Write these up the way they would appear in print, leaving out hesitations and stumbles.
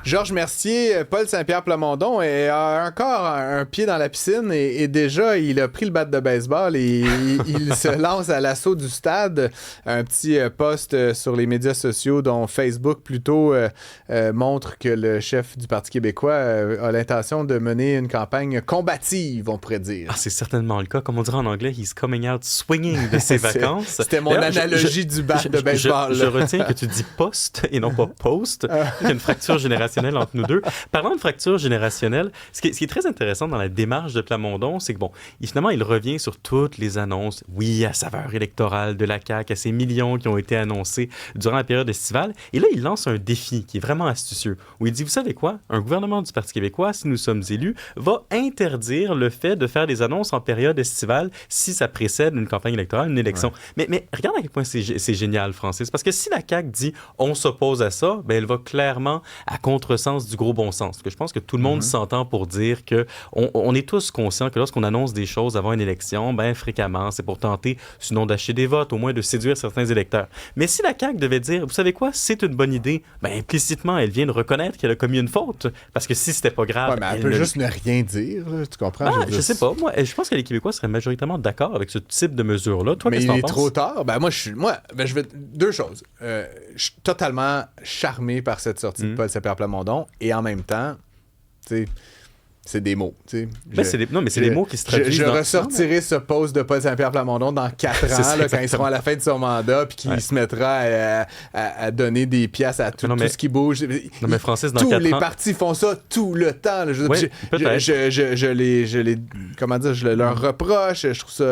Georges Mercier, Paul Saint-Pierre Plamondon a encore un pied dans la piscine et déjà, il a pris le bat de baseball et il se lance à l'assaut du stade. Un petit post sur les médias sociaux dont Facebook plutôt montre que le chef du Parti québécois a l'intention de mener une campagne combative, on pourrait dire. Ah, c'est certainement le cas. Comme on dirait en anglais, he's coming out swinging de ses vacances. C'était mon analogie du bat de baseball. Je retiens que tu dis post et non pas post. Il y a une fracture générationnelle entre nous deux. Parlant de fracture générationnelle, ce qui est très intéressant dans la démarche de Plamondon, c'est que finalement, il revient sur toutes les annonces, oui, à saveur électorale de la CAQ, à ces millions qui ont été annoncés durant la période estivale. Et là, il lance un défi qui est vraiment astucieux, où il dit, vous savez quoi? Un gouvernement du Parti québécois, si nous sommes élus, va interdire le fait de faire des annonces en période estivale si ça précède une campagne électorale, une élection. Ouais. Mais regarde à quel point c'est génial, Francis, parce que si la CAQ dit, on s'oppose à ça, elle va clairement à contresens du gros bon sens. Parce que je pense que tout le monde s'entend pour dire qu'on est tous conscients que lorsqu'on annonce des choses avant une élection, fréquemment, c'est pour tenter, sinon d'acheter des votes, au moins de séduire certains électeurs. Mais si la CAQ devait dire, vous savez quoi, c'est une bonne idée, implicitement, elle vient de reconnaître qu'elle a commis une faute. Parce que si c'était pas grave... Ouais, mais elle peut juste ne rien dire, là, tu comprends? Je sais pas. Moi, je pense que les Québécois seraient majoritairement d'accord avec ce type de mesure-là. Toi, mais qu'est-ce que il est t'en penses? trop tard. Je vais... Deux choses. Je suis totalement charmé par cette sortie de Paul Saint-Pierre Plamondon et en même temps, tu sais... C'est des mots, tu sais. C'est des mots qui se traduisent. Je ressortirai ce post de Paul Saint-Pierre Plamondon dans 4 ans, là, quand ils seront à la fin de son mandat, puis qu'il se mettra à donner des pièces à tout ce qui bouge. Non, mais Francis, dans tous 4 les ans... partis font ça tout le temps. Là. Peut-être. Je les comment dire, je leur reproche, je trouve ça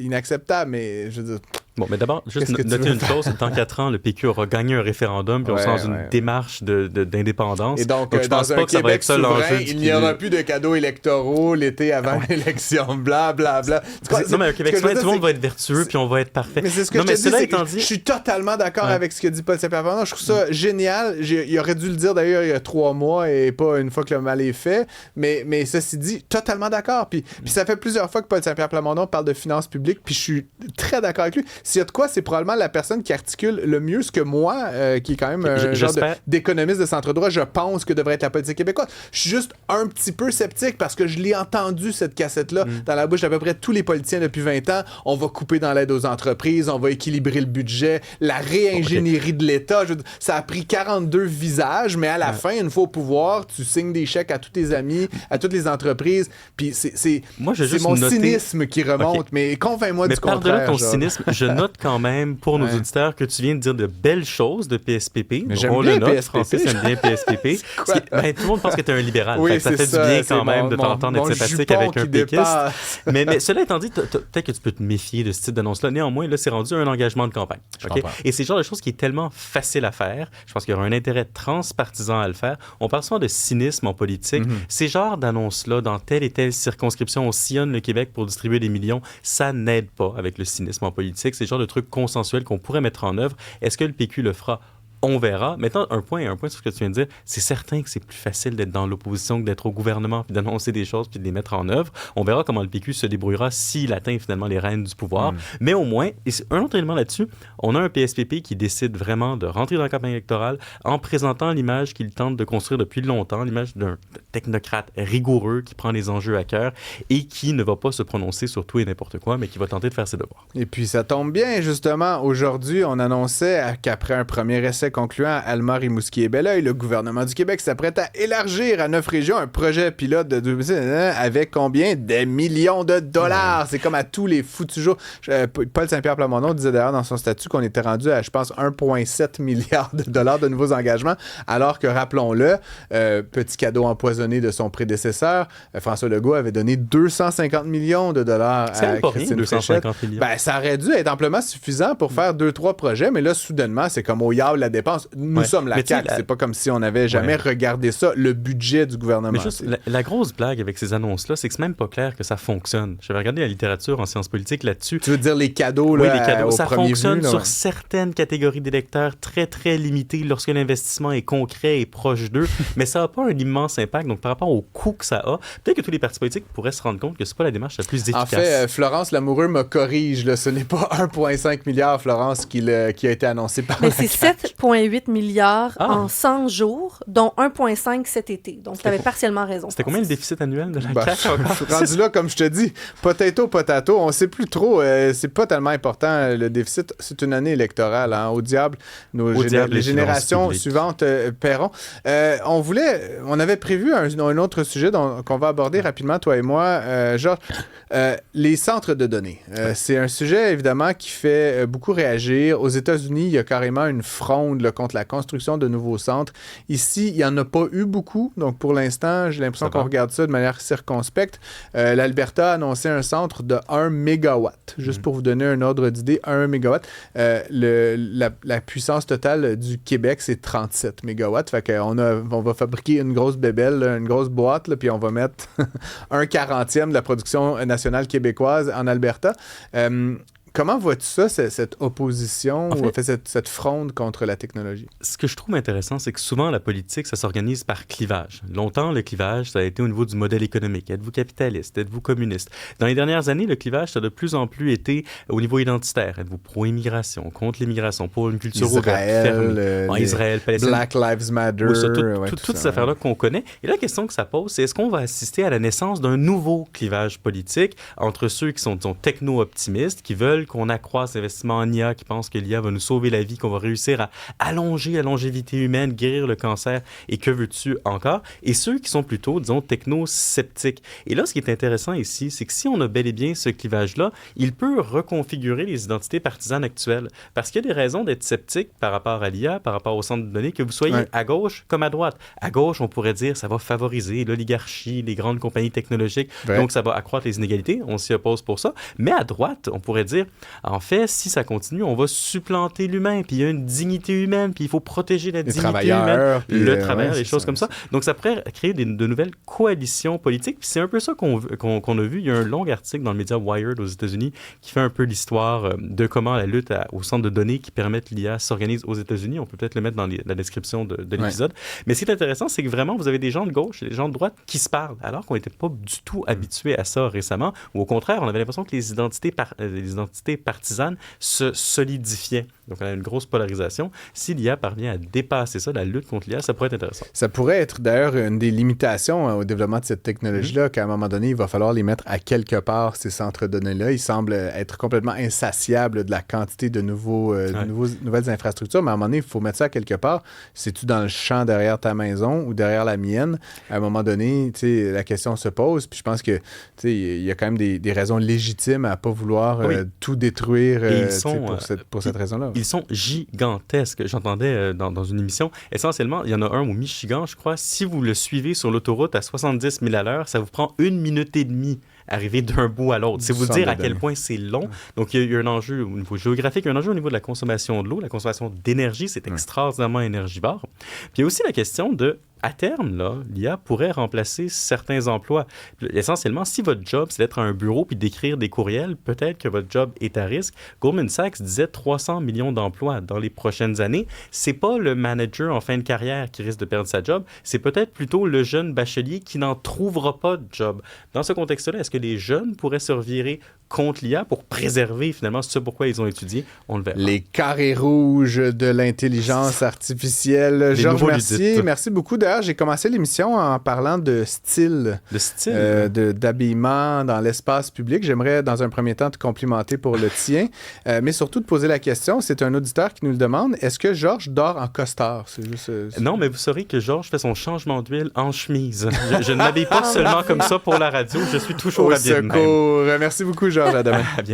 inacceptable, mais je veux dire... Bon, mais d'abord, juste noter une chose, dans 4 ans, le PQ aura gagné un référendum, puis on sera dans une démarche d'indépendance. Et donc je pense dans pas un que ça va Québec être ça souverain, l'enjeu. Il n'y aura plus de cadeaux électoraux l'été avant l'élection, blablabla. Non, mais un Québec souverain, tout le monde va être vertueux, puis on va être parfait. Mais c'est ce que je suis totalement d'accord avec ce que dit Paul Saint-Pierre Plamondon. Je trouve ça génial. Il aurait dû le dire d'ailleurs il y a 3 mois et pas une fois que le mal est fait. Mais ceci dit, totalement d'accord. Puis ça fait plusieurs fois que Paul Saint-Pierre Plamondon parle de finances publiques, puis je suis très d'accord avec lui. S'il y a de quoi, c'est probablement la personne qui articule le mieux ce que moi, qui est quand même un genre d'économiste de centre-droit, je pense que devrait être la politique québécoise. Je suis juste un petit peu sceptique parce que je l'ai entendu, cette cassette-là, dans la bouche d'à peu près tous les politiciens depuis 20 ans. On va couper dans l'aide aux entreprises, on va équilibrer le budget, la réingénierie de l'État. Ça a pris 42 visages, mais à la fin, une fois au pouvoir, tu signes des chèques à tous tes amis, à toutes les entreprises, puis c'est mon cynisme qui remonte, mais convainc-moi du contraire. Mais par-delà ton cynisme, je note quand même pour nos auditeurs que tu viens de dire de belles choses de PSPP. Mais j'aime bien PSPP. Francis aime bien PSPP. Tout le monde pense que tu es un libéral. Oui, ça fait du bien quand même de t'entendre être sympathique avec un péquiste. Mais cela étant dit, peut-être que tu peux te méfier de ce type d'annonce-là. Néanmoins, là, c'est rendu un engagement de campagne. Okay? Et c'est le genre de choses qui est tellement facile à faire. Je pense qu'il y aura un intérêt transpartisan à le faire. On parle souvent de cynisme en politique. Ces genres d'annonces-là, dans telle et telle circonscription, on sillonne le Québec pour distribuer des millions, ça n'aide pas avec le cynisme en politique. C'est le genre de trucs consensuels qu'on pourrait mettre en œuvre. Est-ce que le PQ le fera? On verra. Maintenant, un point sur ce que tu viens de dire, c'est certain que c'est plus facile d'être dans l'opposition que d'être au gouvernement, puis d'annoncer des choses, puis de les mettre en œuvre. On verra comment le PQ se débrouillera s'il atteint finalement les rênes du pouvoir. Mais au moins, et c'est un autre élément là-dessus, on a un PSPP qui décide vraiment de rentrer dans la campagne électorale en présentant l'image qu'il tente de construire depuis longtemps, l'image d'un technocrate rigoureux qui prend les enjeux à cœur et qui ne va pas se prononcer sur tout et n'importe quoi, mais qui va tenter de faire ses devoirs. Et puis ça tombe bien, justement. Aujourd'hui, on annonçait qu'après un premier essai concluant à Alma, Rimouski et Belleuil, le gouvernement du Québec s'apprête à élargir à 9 régions un projet pilote de 2000 avec combien? Des millions de dollars. C'est comme à tous les foutus jours. Paul Saint-Pierre Plamondon disait d'ailleurs dans son statut qu'on était rendu à, je pense, 1,7 milliard de dollars de nouveaux engagements, alors que, rappelons-le, petit cadeau empoisonné de son prédécesseur, François Legault avait donné 250 millions de dollars à Christine Fréchette. Ça aurait dû être amplement suffisant pour faire 2-3 projets, mais là, soudainement, c'est comme au yard la dépense. Nous sommes la CAQ. C'est pas comme si on n'avait jamais regardé ça, le budget du gouvernement. Mais juste, la grosse blague avec ces annonces-là, c'est que c'est même pas clair que ça fonctionne. J'avais regardé la littérature en sciences politiques là-dessus. Tu veux dire les cadeaux, là, les cadeaux. Ça fonctionne vue, sur certaines catégories d'électeurs très, très limitées lorsque l'investissement est concret et proche d'eux, mais ça n'a pas un immense impact. Donc, par rapport au coût que ça a, peut-être que tous les partis politiques pourraient se rendre compte que c'est pas la démarche la plus efficace. En fait, Florence Lamoureux me corrige. Là, ce n'est pas 1,5 milliard, Florence, qui a été annoncé par la CAQ. C'est 1,8 milliard en 100 jours, dont 1,5 cet été. Donc, tu avais partiellement raison. C'était combien le déficit annuel de la CAQ? Rendu là, comme je te dis, potato, on ne sait plus trop. C'est pas tellement important, le déficit. C'est une année électorale. Hein. Au diable, les générations suivantes paieront. On avait prévu un autre sujet qu'on va aborder rapidement, toi et moi, Georges. Les centres de données. C'est un sujet, évidemment, qui fait beaucoup réagir. Aux États-Unis, il y a carrément une fronde là, contre la construction de nouveaux centres. Ici, il n'y en a pas eu beaucoup. Donc, pour l'instant, j'ai l'impression qu'on regarde ça de manière circonspecte. L'Alberta a annoncé un centre de 1 mégawatt. Juste pour vous donner un ordre d'idée, 1 mégawatt. La puissance totale du Québec, c'est 37 mégawatts. Fait qu'on va fabriquer une grosse bébelle, une grosse boîte, là, puis on va mettre 1/40e de la production nationale québécoise en Alberta. Comment vois-tu ça, cette opposition, ou cette fronde contre la technologie? Ce que je trouve intéressant, c'est que souvent, la politique, ça s'organise par clivage. Longtemps, le clivage, ça a été au niveau du modèle économique. Êtes-vous capitaliste? Êtes-vous communiste? Dans les dernières années, le clivage, ça a de plus en plus été au niveau identitaire. Êtes-vous pro-immigration, contre l'immigration, pour une culture ouverte, fermée? Israël, Palestine. Black Lives Matter. Toutes ces affaires-là qu'on connaît. Et la question que ça pose, c'est est-ce qu'on va assister à la naissance d'un nouveau clivage politique entre ceux qui sont, disons, techno-optimistes, qui veulent qu'on accroisse l'investissement en IA, qui pensent que l'IA va nous sauver la vie, qu'on va réussir à allonger la longévité humaine, guérir le cancer, et que veux-tu encore? Et ceux qui sont plutôt, disons, techno-sceptiques. Et là, ce qui est intéressant ici, c'est que si on a bel et bien ce clivage-là, il peut reconfigurer les identités partisanes actuelles. Parce qu'il y a des raisons d'être sceptique par rapport à l'IA, par rapport au centre de données, que vous soyez à gauche comme à droite. À gauche, on pourrait dire ça va favoriser l'oligarchie, les grandes compagnies technologiques, donc ça va accroître les inégalités, on s'y oppose pour ça. Mais à droite, on pourrait dire en fait, si ça continue, on va supplanter l'humain, puis il y a une dignité humaine, puis il faut protéger la dignité humaine, le travailleur, les choses comme ça. Donc, ça pourrait créer de nouvelles coalitions politiques, puis c'est un peu ça qu'on a vu. Il y a un long article dans le média Wired aux États-Unis qui fait un peu l'histoire de comment la lutte au centre de données qui permettent l'IA s'organise aux États-Unis. On peut peut-être le mettre dans la description de l'épisode. Mais ce qui est intéressant, c'est que vraiment, vous avez des gens de gauche et des gens de droite qui se parlent, alors qu'on n'était pas du tout habitués à ça récemment, ou au contraire, on avait l'impression que les identités partisanes se solidifiaient. Donc, on a une grosse polarisation. Si l'IA parvient à dépasser ça, la lutte contre l'IA, ça pourrait être intéressant. Ça pourrait être d'ailleurs une des limitations au développement de cette technologie-là, qu'à un moment donné, il va falloir les mettre à quelque part, ces centres de données-là. Ils semblent être complètement insatiables de la quantité de nouvelles infrastructures, mais à un moment donné, il faut mettre ça à quelque part. C'est-tu dans le champ derrière ta maison ou derrière la mienne? À un moment donné, la question se pose, puis je pense que il y a quand même des raisons légitimes à ne pas vouloir tout détruire pour cette raison-là. Ils sont gigantesques. J'entendais dans une émission, essentiellement, il y en a un au Michigan, je crois. Si vous le suivez sur l'autoroute à 70 000 à l'heure, ça vous prend 1 minute et demie arriver d'un bout à l'autre. C'est vous dire à quel point c'est long. Donc, il y a un enjeu au niveau géographique, il y a un enjeu au niveau de la consommation de l'eau, la consommation d'énergie, c'est extraordinairement énergivore. Puis il y a aussi la question de à terme, là, l'IA pourrait remplacer certains emplois. Essentiellement, si votre job, c'est d'être à un bureau puis d'écrire des courriels, peut-être que votre job est à risque. Goldman Sachs disait 300 millions d'emplois dans les prochaines années. C'est pas le manager en fin de carrière qui risque de perdre sa job, c'est peut-être plutôt le jeune bachelier qui n'en trouvera pas de job. Dans ce contexte-là, est-ce que les jeunes pourraient se revirer contre l'IA pour préserver finalement ce pourquoi ils ont étudié? On le verra. Les carrés rouges de l'intelligence artificielle. Georges Mercier, merci beaucoup. D'ailleurs, j'ai commencé l'émission en parlant de style. De style? D'habillement dans l'espace public. J'aimerais, dans un premier temps, te complimenter pour le tien, mais surtout te poser la question, c'est un auditeur qui nous le demande, est-ce que Georges dort en costard? Non, mais vous saurez que Georges fait son changement d'huile en chemise. Je ne m'habille pas seulement comme ça pour la radio, je suis toujours habillé de même. Merci beaucoup, Georges. À demain. À bientôt.